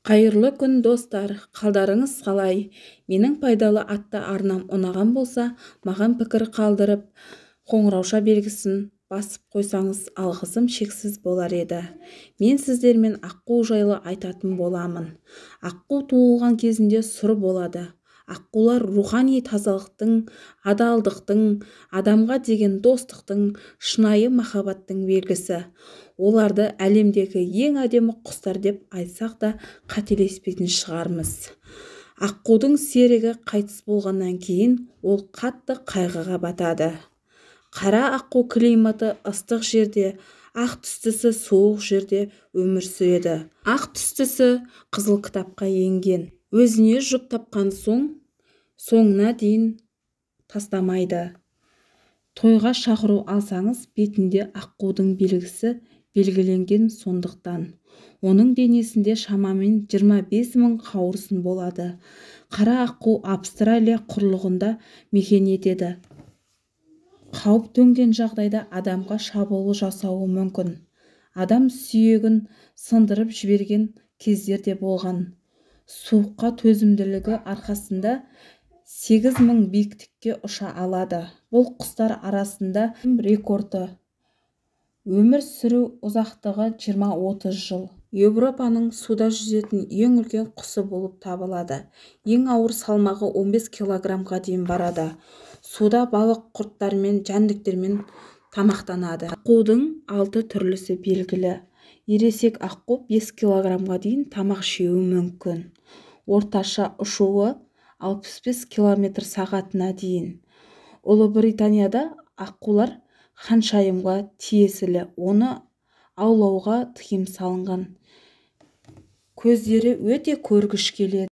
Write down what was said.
Қайырлы күн достар, қалдарыңыз қалай? Менің пайдалы атты арнам ұнаған болса, маған пікір қалдырып, қоңырауша белгісін басып қойсаңыз алғысым шексіз болар еді. Мен сіздермен аққу жайлы айтатын боламын. Аққу туылған кезінде сұр болады. Аққулар рухани тазалықтың, адалдықтың, адамға деген достықтың, шынайы махаббаттың белгісі. Оларды әлемдегі ең әдемі құстар деп айтсақ та қателеспейтін шығармыз. Аққудың серігі қайтыс болғаннан кейін ол қатты қайғыға батады. Қара аққу климаты ыстық жерде, ақ түстісі суық жерде өмір сүреді. Ақ түстісі қызыл кітапқа енген. Өзіне жұп тапқан соңына дейін тастамайды. Тойға шақыру алсаңыз, бетінде аққудың белгісі белгіленген сондықтан. Оның денесінде шамамен 25.000 қауырсын болады. Қара аққу Австралия құрлығында мекен етеді. Қауіп төнген жағдайда адамға шабуыл жасауы мүмкін. Адам сүйегін сындырып жіберген кездер де болған. Суыққа төзімділігі арқасында 8.000 биіктікке ұша алады. Бұл құстар арасында рекорды. Өмір сүру ұзақтығы 20-30 жыл. Еуропаның суда жүзетін ең үлкен құсы болып табылады. Ең ауыр салмағы 15 килограммға дейін барады. Суда балық құрттармен, жәндіктермен тамақтанады. Аққудың 6 түрлісі белгілі. Ересек аққу 5 килограммға дейін тамақ жеуі мүмкін. Орташа ұшуы 65 км сағатына дейін. Ұлыбританияда аққулар ханшайымға тиесілі, оны аулауға тыйым салынған. Көздері өте көргіш келеді.